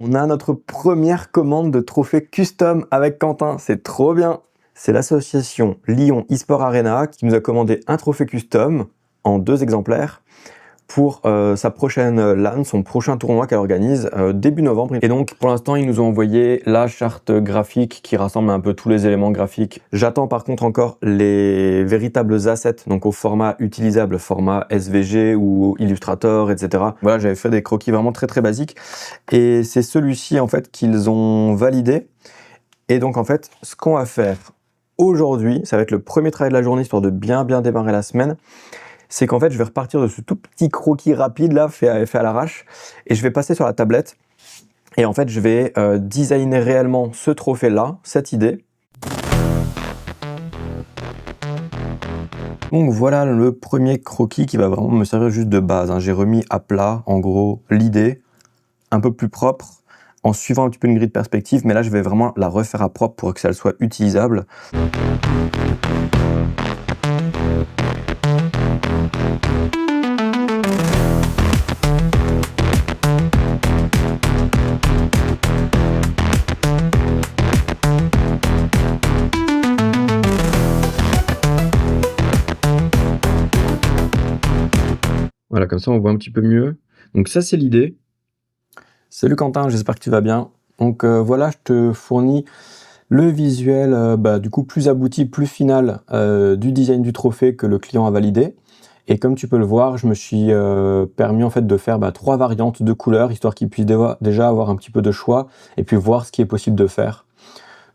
On a notre première commande de trophée custom avec Quentin, c'est trop bien. C'est l'association Lyon eSport Arena qui nous a commandé un trophée custom en 2 exemplaires pour sa prochaine LAN, son prochain tournoi qu'elle organise début novembre. Et donc pour l'instant ils nous ont envoyé la charte graphique qui rassemble un peu tous les éléments graphiques. J'attends par contre encore les véritables assets, donc au format utilisable, format SVG ou Illustrator, etc. Voilà, j'avais fait des croquis vraiment très basiques et c'est celui-ci en fait qu'ils ont validé. Et donc en fait ce qu'on va faire aujourd'hui, ça va être le premier travail de la journée histoire de bien démarrer la semaine. C'est qu'en fait, je vais repartir de ce tout petit croquis rapide là, fait à l'arrache, et je vais passer sur la tablette. Et en fait, je vais designer réellement ce trophée-là, cette idée. Donc voilà le premier croquis qui va vraiment me servir juste de base. J'ai remis à plat, en gros, l'idée, un peu plus propre, en suivant un petit peu une grille de perspective, mais là, je vais vraiment la refaire à propre pour que ça soit utilisable. Voilà, comme ça on voit un petit peu mieux. Donc ça c'est l'idée. Salut Quentin, j'espère que tu vas bien. Donc voilà, je te fournis le visuel du coup plus abouti, plus final du design du trophée que le client a validé. Et comme tu peux le voir, je me suis permis en fait de faire 3 variantes de couleurs, histoire qu'ils puissent déjà avoir un petit peu de choix et puis voir ce qui est possible de faire.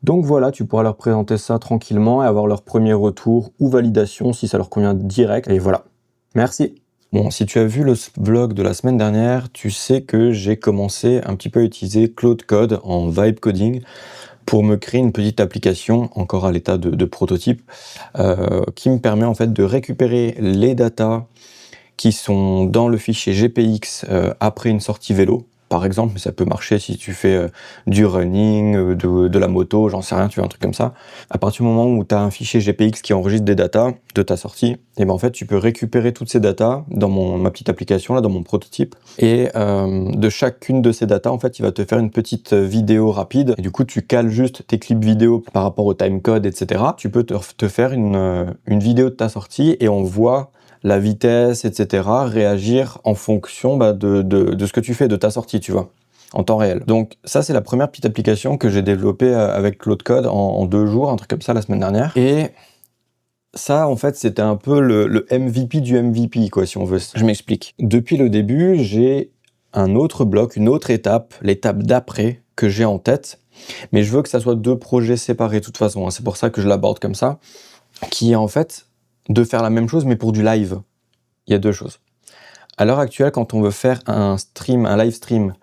Donc voilà, tu pourras leur présenter ça tranquillement et avoir leur premier retour ou validation si ça leur convient direct. Et voilà, merci. Bon, si tu as vu le vlog de la semaine dernière, tu sais que j'ai commencé un petit peu à utiliser Claude Code en vibe coding pour me créer une petite application, encore à l'état de prototype, qui me permet en fait de récupérer les datas qui sont dans le fichier GPX après une sortie vélo, par exemple, mais ça peut marcher si tu fais du running, de la moto, j'en sais rien, tu vois, un truc comme ça. À partir du moment où tu as un fichier GPX qui enregistre des datas de ta sortie, et en fait tu peux récupérer toutes ces datas dans ma petite application, là, dans mon prototype, et de chacune de ces datas, en fait, il va te faire une petite vidéo rapide, et du coup tu cales juste tes clips vidéo par rapport au timecode, etc. Tu peux te faire une vidéo de ta sortie, et on voit la vitesse, etc., réagir en fonction de ce que tu fais, de ta sortie, tu vois, en temps réel. Donc ça, c'est la première petite application que j'ai développée avec Claude Code en 2 jours, un truc comme ça, la semaine dernière. Et ça, en fait, c'était un peu le MVP du MVP, quoi, si on veut. Je m'explique. Depuis le début, j'ai un autre bloc, une autre étape, l'étape d'après, que j'ai en tête, mais je veux que ça soit 2 projets séparés, de toute façon, c'est pour ça que je l'aborde comme ça, qui est en fait de faire la même chose mais pour du live. Il y a 2 choses. À l'heure actuelle, quand on veut faire un live stream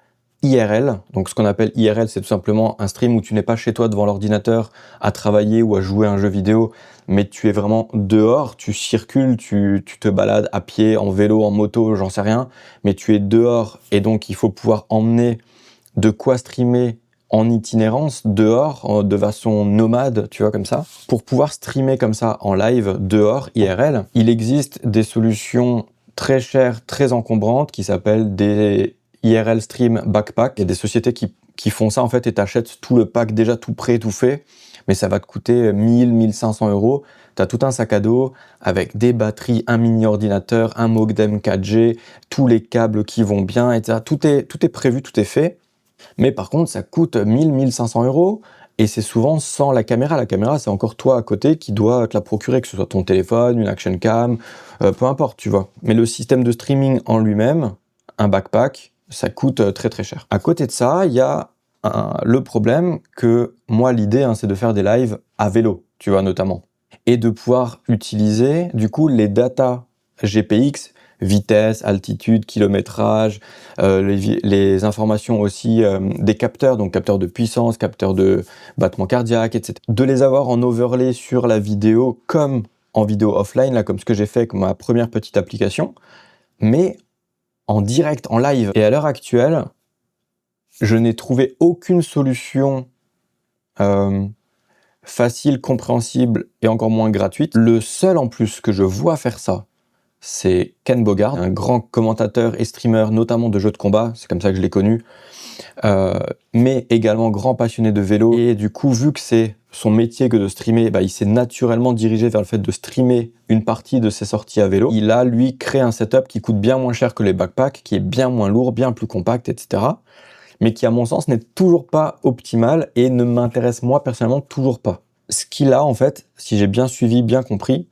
IRL, donc ce qu'on appelle IRL, c'est tout simplement un stream où tu n'es pas chez toi devant l'ordinateur à travailler ou à jouer à un jeu vidéo, mais tu es vraiment dehors, tu circules, tu te balades à pied, en vélo, en moto, j'en sais rien, mais tu es dehors et donc il faut pouvoir emmener de quoi streamer en itinérance, dehors, de façon nomade, tu vois, comme ça. Pour pouvoir streamer comme ça en live, dehors, IRL, il existe des solutions très chères, très encombrantes, qui s'appellent des IRL Stream Backpack. Il y a des sociétés qui font ça, en fait, et t'achètes tout le pack déjà tout prêt, tout fait, mais ça va te coûter 1000-1500 euros. T'as tout un sac à dos avec des batteries, un mini ordinateur, un modem 4G, tous les câbles qui vont bien, etc. Tout est prévu, tout est fait. Mais par contre, ça coûte 1000-1500 euros et c'est souvent sans la caméra. La caméra, c'est encore toi à côté qui dois te la procurer, que ce soit ton téléphone, une action cam, peu importe, tu vois. Mais le système de streaming en lui-même, un backpack, ça coûte très cher. À côté de ça, il y a le problème que moi, l'idée, c'est de faire des lives à vélo, tu vois, notamment. Et de pouvoir utiliser, du coup, les datas GPX, vitesse, altitude, kilométrage, les informations aussi des capteurs, donc capteurs de puissance, capteurs de battement cardiaque, etc. De les avoir en overlay sur la vidéo comme en vidéo offline, là, comme ce que j'ai fait avec ma première petite application, mais en direct, en live. Et à l'heure actuelle, je n'ai trouvé aucune solution facile, compréhensible et encore moins gratuite. Le seul en plus que je vois faire ça, c'est Ken Bogard, un grand commentateur et streamer, notamment de jeux de combat, c'est comme ça que je l'ai connu, mais également grand passionné de vélo. Et du coup, vu que c'est son métier que de streamer, il s'est naturellement dirigé vers le fait de streamer une partie de ses sorties à vélo. Il a, lui, créé un setup qui coûte bien moins cher que les backpacks, qui est bien moins lourd, bien plus compact, etc. Mais qui, à mon sens, n'est toujours pas optimal et ne m'intéresse, moi, personnellement, toujours pas. Ce qu'il a, en fait, si j'ai bien suivi, bien compris,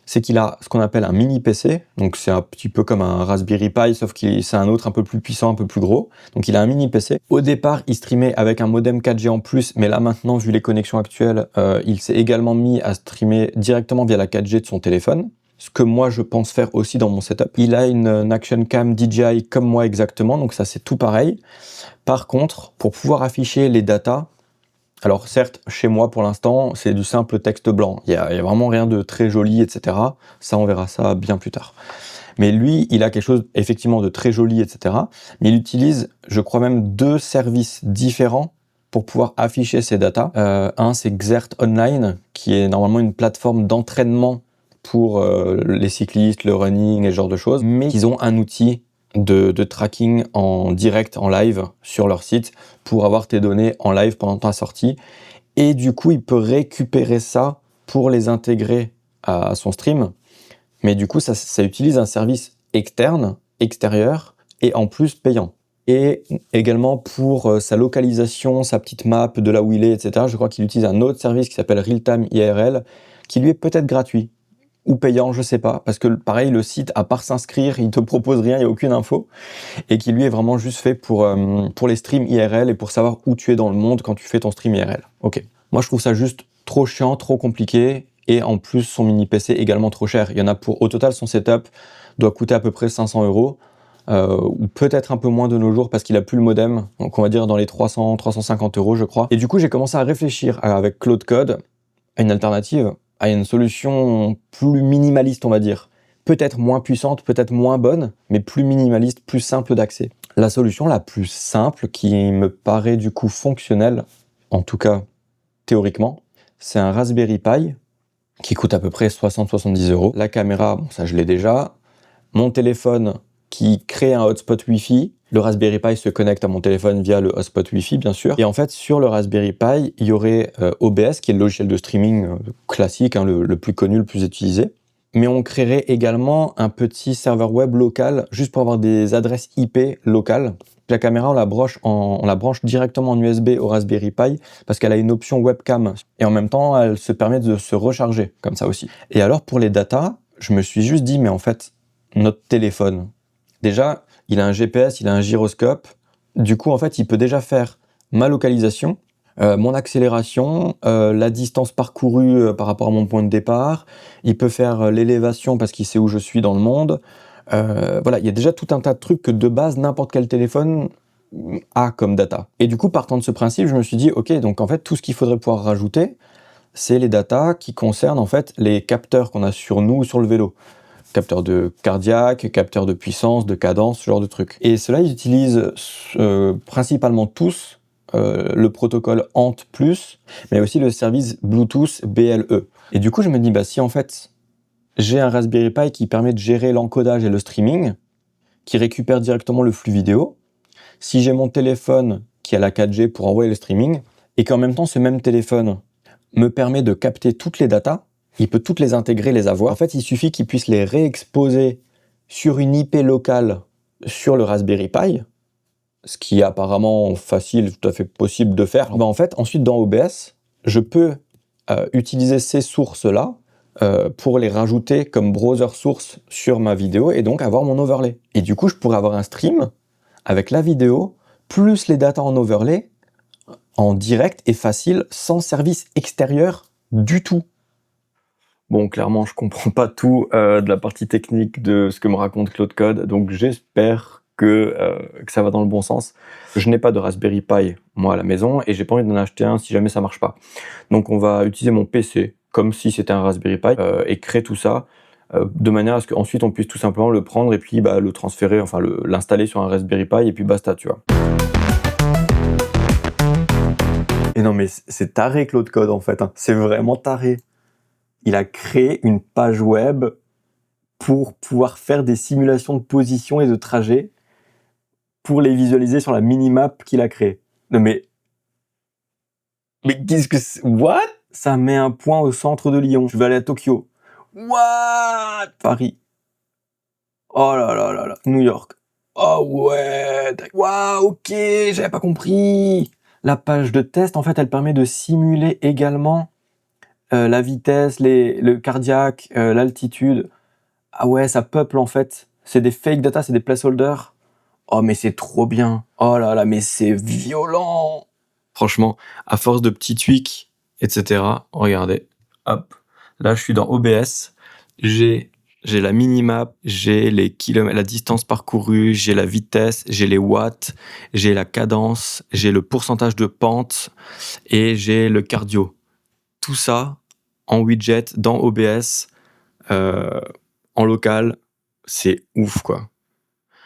c'est qu'il a ce qu'on appelle un mini PC, donc c'est un petit peu comme un Raspberry Pi, sauf que c'est un autre un peu plus puissant, un peu plus gros. Donc il a un mini PC. Au départ, il streamait avec un modem 4G en plus, mais là maintenant, vu les connexions actuelles, il s'est également mis à streamer directement via la 4G de son téléphone, ce que moi je pense faire aussi dans mon setup. Il a une Action Cam DJI comme moi exactement, donc ça c'est tout pareil. Par contre, pour pouvoir afficher les datas, alors certes, chez moi pour l'instant, c'est du simple texte blanc. Il y a vraiment rien de très joli, etc. Ça, on verra ça bien plus tard. Mais lui, il a quelque chose effectivement de très joli, etc. Mais il utilise, je crois même, 2 services différents pour pouvoir afficher ses datas. Un, c'est Xert Online, qui est normalement une plateforme d'entraînement pour les cyclistes, le running et ce genre de choses. Mais ils ont un outil de tracking en direct, en live, sur leur site, pour avoir tes données en live pendant ta sortie. Et du coup, il peut récupérer ça pour les intégrer à son stream. Mais du coup, ça utilise un service externe, extérieur, et en plus payant. Et également pour sa localisation, sa petite map de là où il est, etc., je crois qu'il utilise un autre service qui s'appelle Realtime IRL, qui lui est peut-être gratuit ou payant, je sais pas, parce que pareil, le site, à part s'inscrire, il te propose rien, il n'y a aucune info, et qui lui est vraiment juste fait pour les streams IRL et pour savoir où tu es dans le monde quand tu fais ton stream IRL. Ok. Moi, je trouve ça juste trop chiant, trop compliqué, et en plus, son mini PC également trop cher. Il y en a au total, son setup doit coûter à peu près 500 €, ou peut-être un peu moins de nos jours parce qu'il a plus le modem, donc on va dire dans les 300, 350 €, je crois. Et du coup, j'ai commencé à réfléchir avec Claude Code à une alternative, à une solution plus minimaliste, on va dire. Peut-être moins puissante, peut-être moins bonne, mais plus minimaliste, plus simple d'accès. La solution la plus simple, qui me paraît du coup fonctionnelle, en tout cas théoriquement, c'est un Raspberry Pi, qui coûte à peu près 60-70 €. La caméra, bon, ça je l'ai déjà. Mon téléphone qui crée un hotspot Wi-Fi. Le Raspberry Pi se connecte à mon téléphone via le hotspot Wi-Fi, bien sûr. Et en fait, sur le Raspberry Pi, il y aurait OBS, qui est le logiciel de streaming classique, le plus connu, le plus utilisé. Mais on créerait également un petit serveur web local, juste pour avoir des adresses IP locales. La caméra, on la branche directement en USB au Raspberry Pi, parce qu'elle a une option webcam. Et en même temps, elle se permet de se recharger, comme ça aussi. Et alors, pour les datas, je me suis juste dit, mais en fait, notre téléphone, déjà, il a un GPS, il a un gyroscope. Du coup, en fait, il peut déjà faire ma localisation, mon accélération, la distance parcourue par rapport à mon point de départ. Il peut faire l'élévation parce qu'il sait où je suis dans le monde. Voilà, il y a déjà tout un tas de trucs que de base, n'importe quel téléphone a comme data. Et du coup, partant de ce principe, je me suis dit, ok, donc en fait, tout ce qu'il faudrait pouvoir rajouter, c'est les datas qui concernent en fait les capteurs qu'on a sur nous ou sur le vélo. Capteurs de cardiaque, capteurs de puissance, de cadence, ce genre de trucs. Et ceux-là, ils utilisent principalement tous le protocole ANT+, mais aussi le service Bluetooth BLE. Et du coup, je me dis, si en fait, j'ai un Raspberry Pi qui permet de gérer l'encodage et le streaming, qui récupère directement le flux vidéo, si j'ai mon téléphone qui a la 4G pour envoyer le streaming, et qu'en même temps, ce même téléphone me permet de capter toutes les datas, il peut toutes les intégrer, les avoir. En fait, il suffit qu'il puisse les réexposer sur une IP locale sur le Raspberry Pi, ce qui est apparemment facile, tout à fait possible de faire. En fait, ensuite, dans OBS, je peux utiliser ces sources-là pour les rajouter comme browser source sur ma vidéo et donc avoir mon overlay. Et du coup, je pourrais avoir un stream avec la vidéo, plus les datas en overlay, en direct et facile, sans service extérieur du tout. Bon, clairement, je comprends pas tout de la partie technique de ce que me raconte Claude Code, donc j'espère que ça va dans le bon sens. Je n'ai pas de Raspberry Pi, moi, à la maison, et j'ai pas envie d'en acheter un si jamais ça marche pas. Donc on va utiliser mon PC, comme si c'était un Raspberry Pi, et créer tout ça, de manière à ce qu'ensuite on puisse tout simplement le prendre et puis le transférer, enfin l'installer sur un Raspberry Pi, et puis basta, tu vois. Et non, mais c'est taré, Claude Code, en fait, hein. C'est vraiment taré. Il a créé une page web pour pouvoir faire des simulations de position et de trajet pour les visualiser sur la minimap qu'il a créée. Non mais qu'est-ce que c'est? What? Ça met un point au centre de Lyon. Je vais aller à Tokyo. What? Paris. Oh là là là là. New York. Oh ouais. Waouh, ok, j'avais pas compris. La page de test, en fait, elle permet de simuler également la vitesse, le cardiaque, l'altitude. Ah ouais, ça peuple en fait. C'est des fake data, c'est des placeholders. Oh mais c'est trop bien. Oh là là, mais c'est violent. Franchement, à force de petits tweaks, etc. Regardez, hop. Là, je suis dans OBS. J'ai la minimap, j'ai les kilomètres, la distance parcourue, j'ai la vitesse, j'ai les watts, j'ai la cadence, j'ai le pourcentage de pente et j'ai le cardio. Tout ça en widget dans OBS, en local, c'est ouf quoi.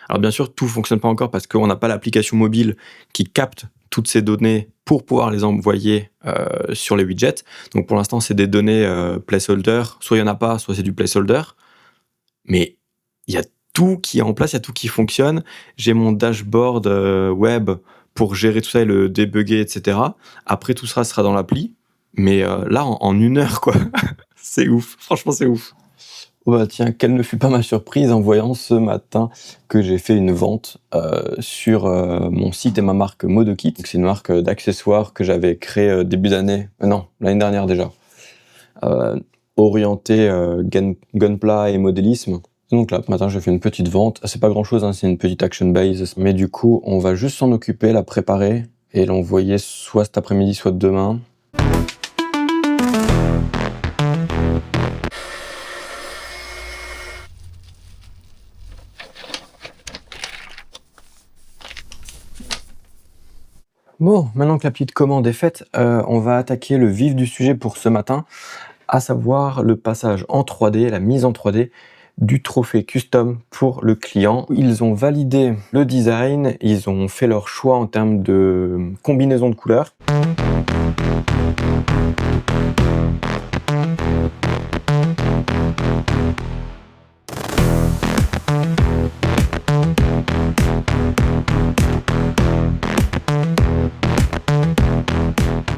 Alors bien sûr, tout fonctionne pas encore parce qu'on n'a pas l'application mobile qui capte toutes ces données pour pouvoir les envoyer sur les widgets. Donc pour l'instant, c'est des données placeholder. Soit il y en a pas, soit c'est du placeholder. Mais il y a tout qui est en place, il y a tout qui fonctionne. J'ai mon dashboard web pour gérer tout ça et le débugger, etc. Après, tout ça sera dans l'appli. Mais là, en 1 heure, quoi. C'est ouf. Franchement, c'est ouf. Oh bah tiens, quelle ne fut pas ma surprise en voyant ce matin que j'ai fait une vente sur mon site et ma marque Modokit. C'est une marque d'accessoires que j'avais créée début d'année, non, l'année dernière déjà, orientée gunpla et modélisme. Donc là, ce matin, j'ai fait une petite vente. C'est pas grand-chose, hein, c'est une petite action base. Mais du coup, on va juste s'en occuper, la préparer et l'envoyer soit cet après-midi, soit demain. Bon, maintenant que la petite commande est faite, on va attaquer le vif du sujet pour ce matin, à savoir le passage en 3D, la mise en 3D du trophée custom pour le client. Ils ont validé le design, ils ont fait leur choix en termes de combinaison de couleurs.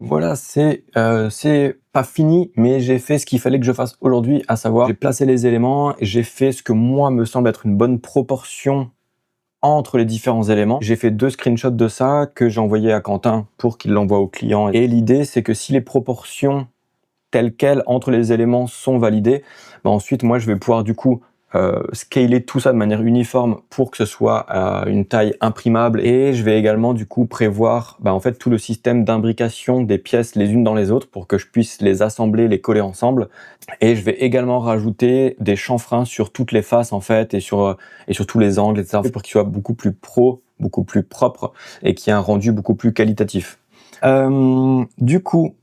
Voilà, c'est pas fini, mais j'ai fait ce qu'il fallait que je fasse aujourd'hui, à savoir, j'ai placé les éléments, j'ai fait ce que moi me semble être une bonne proportion entre les différents éléments. J'ai fait 2 screenshots de ça que j'ai envoyé à Quentin pour qu'il l'envoie au client. Et l'idée, c'est que si les proportions telles quelles entre les éléments sont validées, bah ensuite, moi, je vais pouvoir du coup scaler tout ça de manière uniforme pour que ce soit une taille imprimable, et je vais également du coup prévoir en fait tout le système d'imbrication des pièces les unes dans les autres pour que je puisse les assembler, les coller ensemble. Et je vais également rajouter des chanfreins sur toutes les faces en fait et sur tous les angles, etc. pour qu'il soit beaucoup plus pro, beaucoup plus propre et qu'il y ait un rendu beaucoup plus qualitatif. Du coup,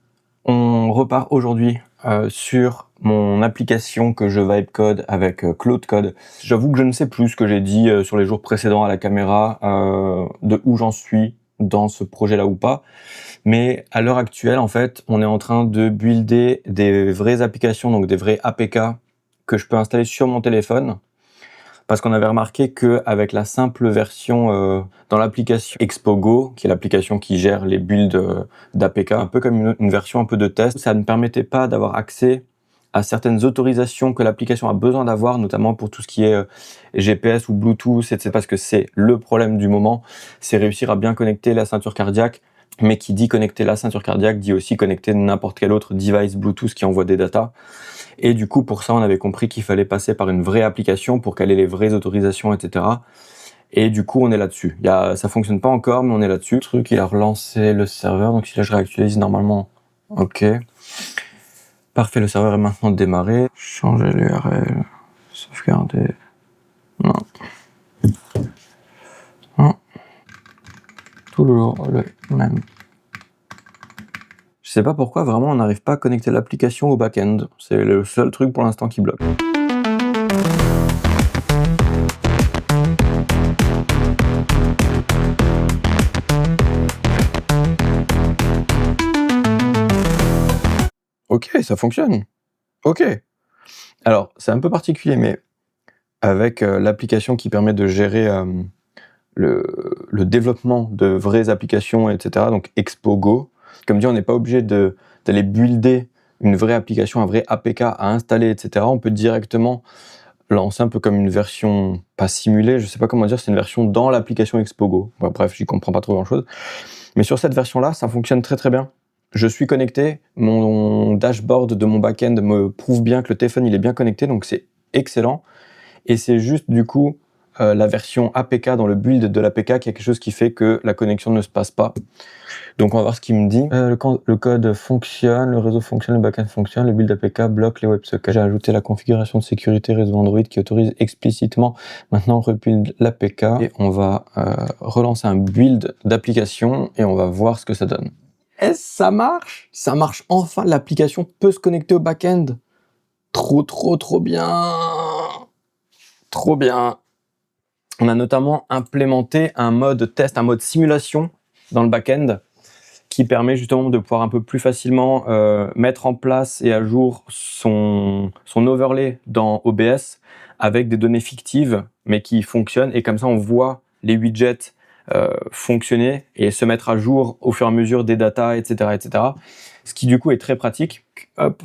on repart aujourd'hui sur mon application que je Vibecode avec Claude Code. J'avoue que je ne sais plus ce que j'ai dit sur les jours précédents à la caméra, de où j'en suis dans ce projet-là ou pas. Mais à l'heure actuelle, en fait, on est en train de builder des vraies applications, donc des vrais APK que je peux installer sur mon téléphone. Parce qu'on avait remarqué qu'avec la simple version dans l'application Expogo, qui est l'application qui gère les builds d'APK, un peu comme une version un peu de test, ça ne permettait pas d'avoir accès à certaines autorisations que l'application a besoin d'avoir, notamment pour tout ce qui est GPS ou Bluetooth, etc. Parce que c'est le problème du moment, c'est réussir à bien connecter la ceinture cardiaque. Mais qui dit connecter la ceinture cardiaque dit aussi connecter n'importe quel autre device Bluetooth qui envoie des datas. Et du coup, pour ça, on avait compris qu'il fallait passer par une vraie application pour qu'elle ait les vraies autorisations, etc. Et du coup, on est là-dessus. Ça fonctionne pas encore, mais on est là-dessus. Le truc, il a relancé le serveur, donc si là je réactualise normalement, ok. Parfait, le serveur est maintenant démarré. Changer l'URL, sauvegarder. Non. Non. Toujours le même. Je sais pas pourquoi, vraiment, on n'arrive pas à connecter l'application au back-end. C'est le seul truc pour l'instant qui bloque. Ok, ça fonctionne. Ok. Alors, c'est un peu particulier, mais avec l'application qui permet de gérer le développement de vraies applications, etc. Donc Expo-Go. Comme dit, on n'est pas obligé d'aller builder une vraie application, un vrai APK à installer, etc. On peut directement lancer un peu comme une version, pas simulée, je sais pas comment dire, c'est une version dans l'application Expo-Go. Bon, bref, j'y comprends pas trop grand-chose. Mais sur cette version-là, ça fonctionne très très bien. Je suis connecté, mon dashboard de mon back-end me prouve bien que le téléphone il est bien connecté, donc c'est excellent. Et c'est juste du coup la version APK dans le build de l'APK qui a quelque chose qui fait que la connexion ne se passe pas. Donc on va voir ce qu'il me dit. Le code fonctionne, le réseau fonctionne, le backend fonctionne, le build APK bloque les WebSockets. J'ai ajouté la configuration de sécurité réseau Android qui autorise explicitement maintenant rebuild l'APK et on va relancer un build d'application et on va voir ce que ça donne. Est-ce que ça marche? Ça marche enfin, l'application peut se connecter au back-end. Trop bien. Trop bien. On a notamment implémenté un mode test, un mode simulation dans le back-end qui permet justement de pouvoir un peu plus facilement mettre en place et à jour son overlay dans OBS avec des données fictives mais qui fonctionnent et comme ça on voit les widgets fonctionner et se mettre à jour au fur et à mesure des datas, etc., etc. Ce qui du coup est très pratique. Hop,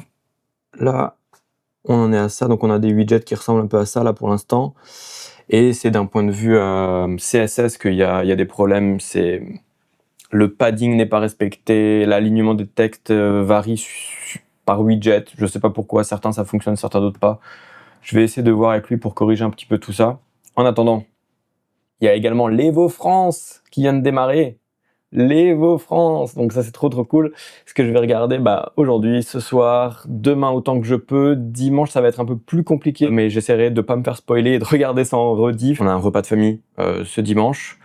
là on en est à ça, donc on a des widgets qui ressemblent un peu à ça là pour l'instant. Et c'est d'un point de vue CSS qu'il y a des problèmes. C'est le padding n'est pas respecté, l'alignement des textes varie par widget. Je sais pas pourquoi, certains ça fonctionne, certains d'autres pas. Je vais essayer de voir avec lui pour corriger un petit peu tout ça. En attendant, il y a également l'Evo France qui vient de démarrer. L'Evo France, donc ça c'est trop cool. Ce que je vais regarder aujourd'hui, ce soir, demain autant que je peux. Dimanche ça va être un peu plus compliqué, mais j'essaierai de pas me faire spoiler et de regarder ça en rediff. On a un repas de famille ce dimanche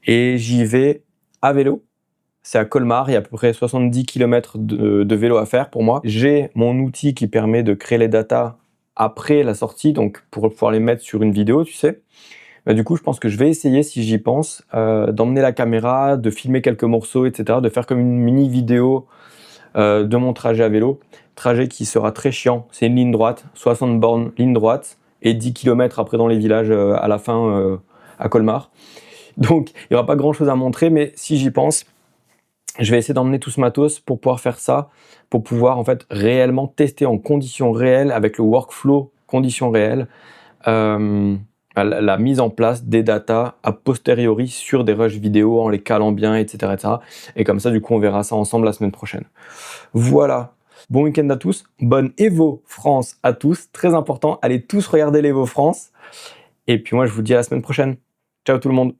et j'y vais à vélo. C'est à Colmar, il y a à peu près 70 km de vélo à faire pour moi. J'ai mon outil qui permet de créer les datas après la sortie, donc pour pouvoir les mettre sur une vidéo, tu sais. Du coup, je pense que je vais essayer, si j'y pense, d'emmener la caméra, de filmer quelques morceaux, etc., de faire comme une mini vidéo de mon trajet à vélo. Trajet qui sera très chiant. C'est une ligne droite, 60 bornes, ligne droite, et 10 km après dans les villages à la fin à Colmar. Donc, il n'y aura pas grand-chose à montrer, mais si j'y pense, je vais essayer d'emmener tout ce matos pour pouvoir faire ça, pour pouvoir en fait réellement tester en conditions réelles, avec le workflow conditions réelles, la mise en place des datas a posteriori sur des rushs vidéo en les calant bien, etc., etc. Et comme ça, du coup, on verra ça ensemble la semaine prochaine. Voilà. Bon week-end à tous. Bonne Evo France à tous. Très important. Allez tous regarder l'Evo France. Et puis moi, je vous dis à la semaine prochaine. Ciao tout le monde.